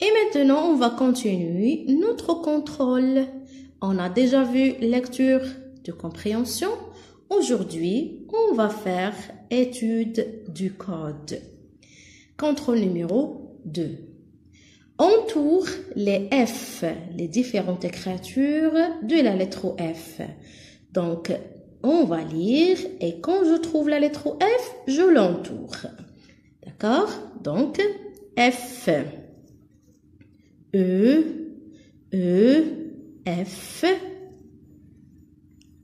Et maintenant, on va continuer notre contrôle. On a déjà vu lecture de compréhension. Aujourd'hui, on va faire étude du code. Contrôle numéro 2. Entoure les F, les différentes écritures de la lettre F. Donc, on va lire et quand je trouve la lettre F, je l'entoure. D'accord? Donc, F, F,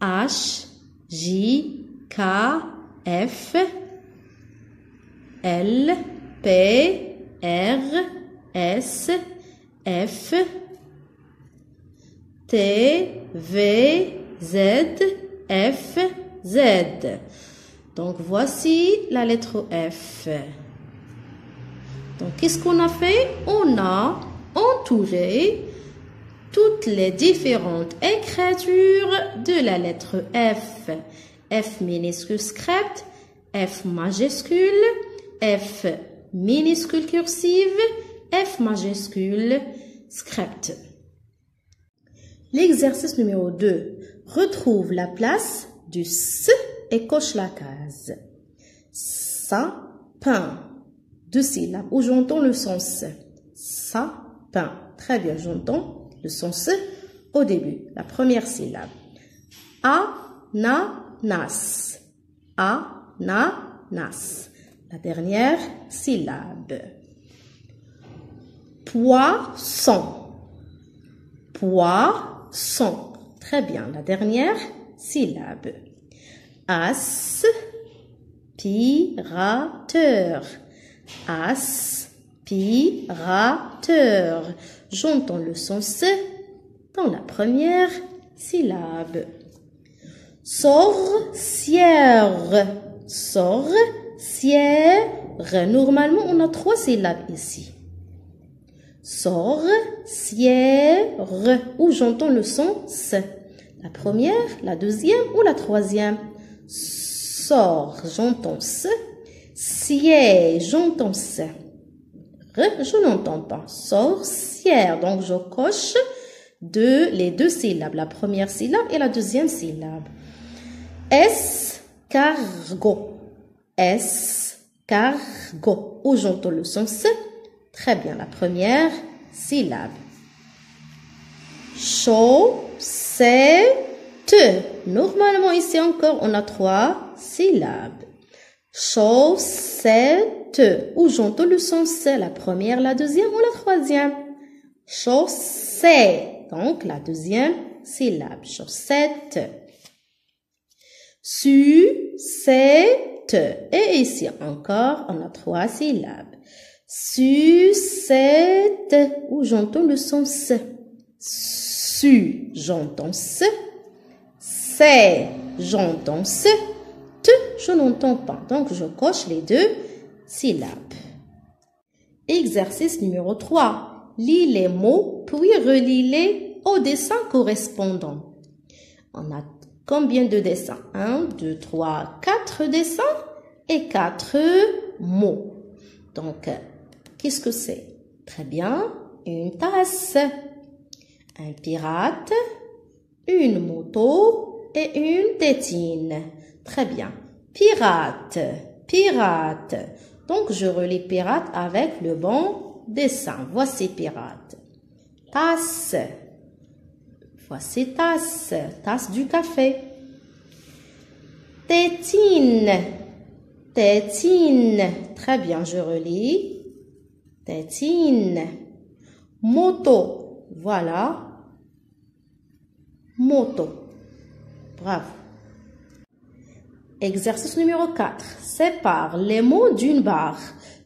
H, J, K, F, L, P, R, S, F, T, V, Z, F, Z. Donc, voici la lettre F. Donc, qu'est-ce qu'on a fait? On a entouré toutes les différentes écritures de la lettre F. F minuscule script, F majuscule, F minuscule cursive, F majuscule script. L'exercice numéro 2. Retrouve la place du S et coche la case. Sapin. 2 syllabes où j'entends le son S. Sapin. Très bien, j'entends le son S au début. La première syllabe. Ananas. Ananas. La dernière syllabe. Poisson. Poisson. Très bien. La dernière syllabe. Aspirateur. Aspirateur. J'entends le son S dans la première syllabe. Sorcière. Sorcière. Normalement, on a 3 syllabes ici. Sorcière. Où j'entends le son S. La première, la deuxième ou la troisième. Sort, j'entends S. Siège, j'entends S. Je n'entends pas. Sorcière. Donc, je coche les 2 syllabes. La première syllabe et la deuxième syllabe. Escargot. Escargot. Où j'entends le son S. Très bien. La première syllabe. Chaussette. Normalement, ici encore, on a 3 syllabes. Chaussette. Où j'entends le son C. La première, la deuxième ou la troisième. Chaussette. Donc, la deuxième syllabe. Chaussette. Sucette. Et ici encore, on a 3 syllabes. Sucette. Où j'entends le son C. Su, j'entends S. C'est, j'entends S. T, je n'entends pas. Donc, je coche les 2 syllabes. Exercice numéro 3. Lis les mots, puis relis-les au dessin correspondant. On a combien de dessins? 1, 2, 3, 4 dessins et 4 mots. Donc, qu'est-ce que c'est? Très bien, une tasse, un pirate, une moto et une tétine. Très bien. Pirate, pirate. Donc, je relis pirate avec le bon dessin. Voici pirate. Tasse. Voici tasse. Tasse du café. Tétine. Tétine. Très bien, je relis. Tétine. Moto. Voilà. Moto. Bravo. Exercice numéro 4. Sépare les mots d'une barre,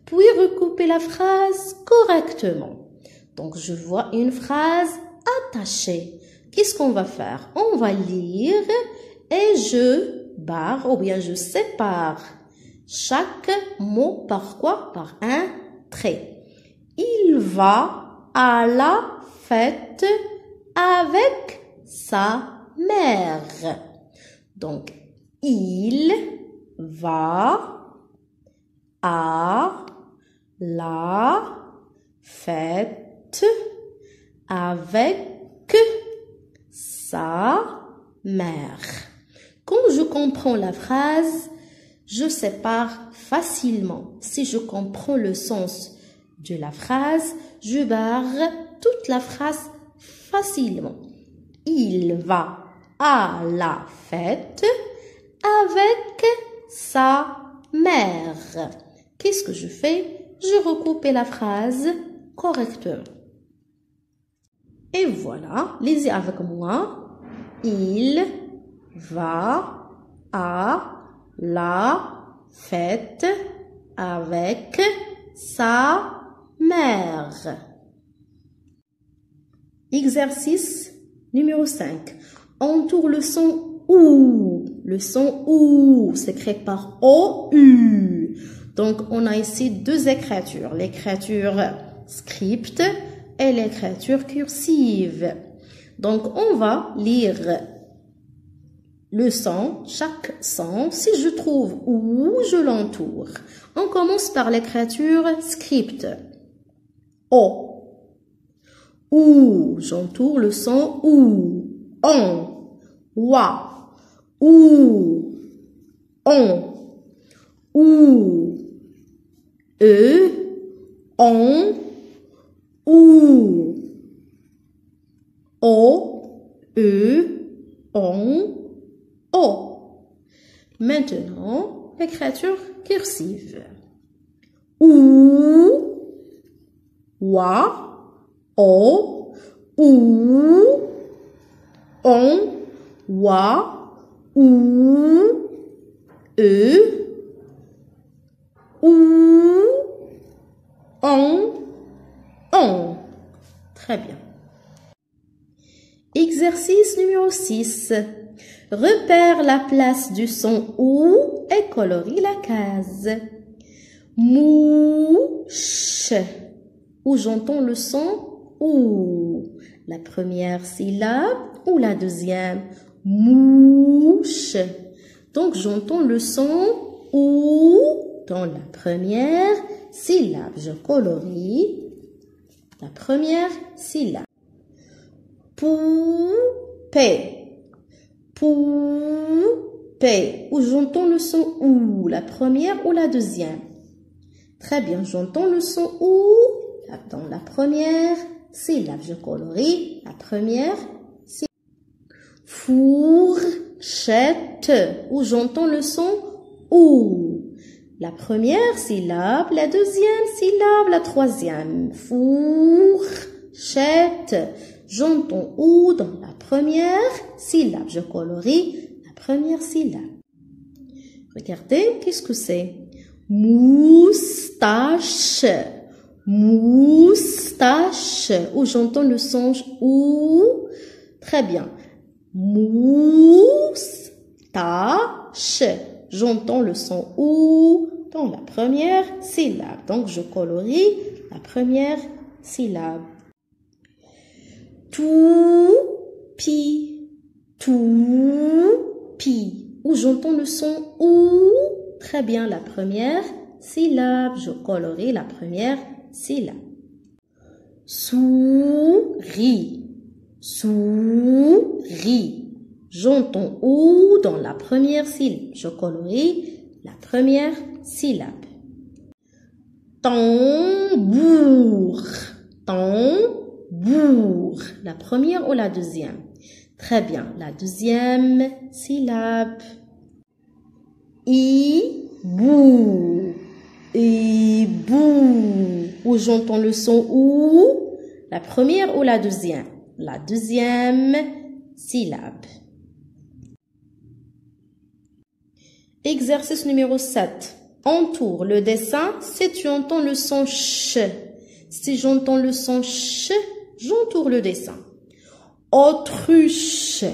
puis recouper la phrase correctement. Donc, je vois une phrase attachée. Qu'est-ce qu'on va faire? On va lire et je barre ou bien je sépare chaque mot par quoi? Par un trait. Il va à la fête avec sa mère. Donc, il va à la fête fête avec sa mère. Quand je comprends la phrase, je sépare facilement. Si je comprends le sens de la phrase, je barre toute la phrase facilement. Il va à la fête avec sa mère. Qu'est-ce que je fais? Je recoupe la phrase correctement. Et voilà, lisez avec moi. Il va à la fête avec sa mère. Exercice numéro 5. Entoure le son OU. Le son OU s'écrit par O-U. Donc, on a ici deux écritures. L'écriture script et l'écriture cursive. Donc, on va lire le son, chaque son. Si je trouve OU, je l'entoure. On commence par l'écriture script. O. OU, j'entoure le son OU. On. Wa. OU. On. OU. On. OU. O. On. O. Maintenant, l'écriture cursive. OU. Wa. O, OU, on, wa, OU, OU, on. Très bien. Exercice numéro 6. Repère la place du son OU et colorie la case. Mouche, où j'entends le son OU. La première syllabe ou la deuxième? Mouche. Donc, j'entends le son OU dans la première syllabe. Je colorie la première syllabe. Poupée. Poupée. Où j'entends le son OU. La première ou la deuxième? Très bien, j'entends le son OU dans la première syllabe. Je colorie la première syllabe. Fourchette, où j'entends le son OU. La première syllabe, la deuxième syllabe, la troisième. Fourchette, j'entends OU dans la première syllabe. Je colorie la première syllabe. Regardez, qu'est-ce que c'est? Moustache. Moustache, où j'entends le son OU. Très bien. Moustache, j'entends le son OU dans la première syllabe. Donc, je colorie la première syllabe. Toupie, toupie, où j'entends le son OU. Très bien, la première syllabe. Je colorie la première syllabe. Souris, souris, j'entends OU dans la première syllabe. Je colorie la première syllabe. Tambour, tambour, la première ou la deuxième? Très bien, la deuxième syllabe. Hibou, hibou, où j'entends le son OU, la première ou la deuxième? La deuxième syllabe. Exercice numéro 7. Entoure le dessin si tu entends le son ch. Si j'entends le son ch, j'entoure le dessin. Autruche,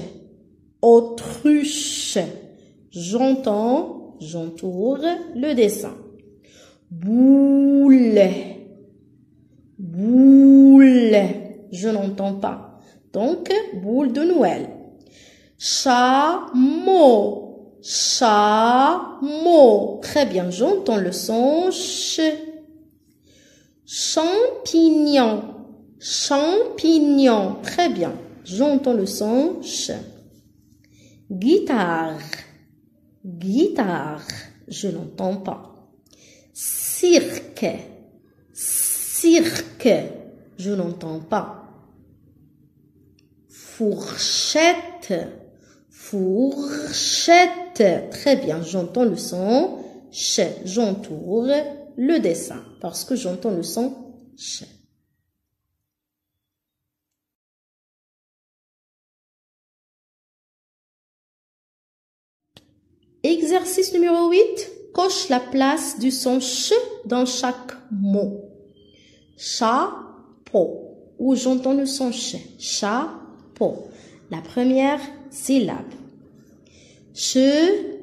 autruche, j'entoure le dessin. Boule, boule, je n'entends pas. Donc, boule de Noël. Chameau, chameau. Très bien, j'entends le son ch. Champignon, Champignon. Très bien. J'entends le son ch. Guitare. Guitare. Je n'entends pas. Cirque. Cirque. Je n'entends pas. Fourchette. Fourchette. Très bien. J'entends le son ch. J'entoure le dessin parce que j'entends le son ch. Exercice numéro 8. Coche la place du son ch dans chaque mot. Chapeau. Où j'entends le son ch. Chapeau. La première syllabe. Cheminée.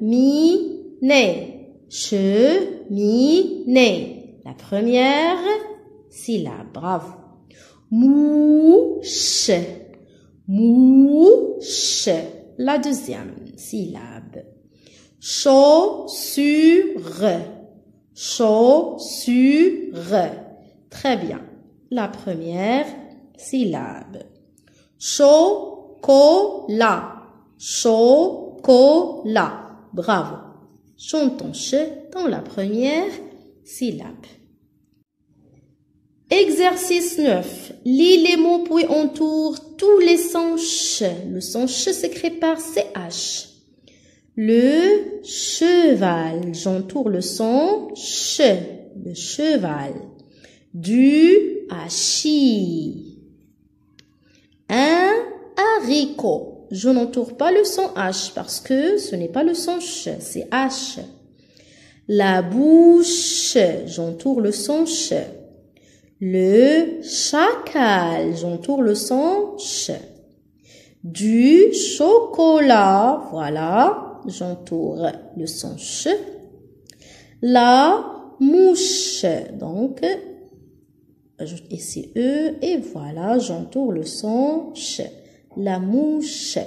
Cheminée. La première syllabe. Bravo. Mouche. Mouche. La deuxième syllabe. Chaussure. Chaussure. Très bien. La première syllabe. Chocolat. Chocolat. Bravo. Chantons ch dans la première syllabe. Exercice 9. Lis les mots puis entoure tous les sons ch. Le son ch s'écrit par CH. Le cheval. J'entoure le son ch. Le cheval. Du hachis. Un haricot. Je n'entoure pas le son H parce que ce n'est pas le son ch, c'est H. La bouche. J'entoure le son ch. Le chacal. J'entoure le son ch. Du chocolat. Voilà. J'entoure le son ch. La mouche. Donc, ajoute ici E et voilà, j'entoure le son ch. La mouche.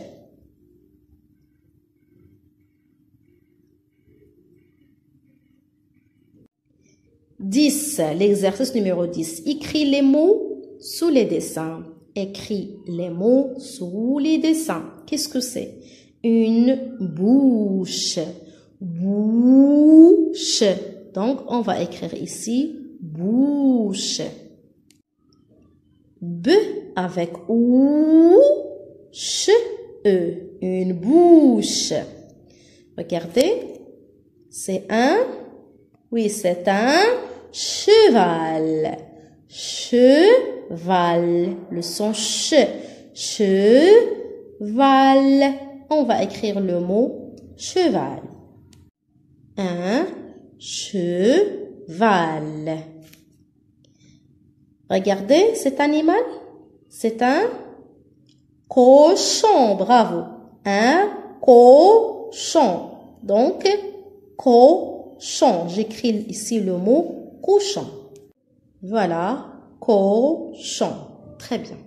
L'exercice numéro 10. Écris les mots sous les dessins. Écris les mots sous les dessins. Qu'est-ce que c'est? Une bouche. Bouche. Donc, on va écrire ici bouche. B avec ou, ch, e. Une bouche. Regardez. C'est un, oui, c'est un cheval. Cheval. Le son ch. Cheval. On va écrire le mot cheval. Un cheval. Regardez cet animal. C'est un cochon. Bravo. Un cochon. Donc, cochon. J'écris ici le mot cochon. Voilà, cochon. Très bien.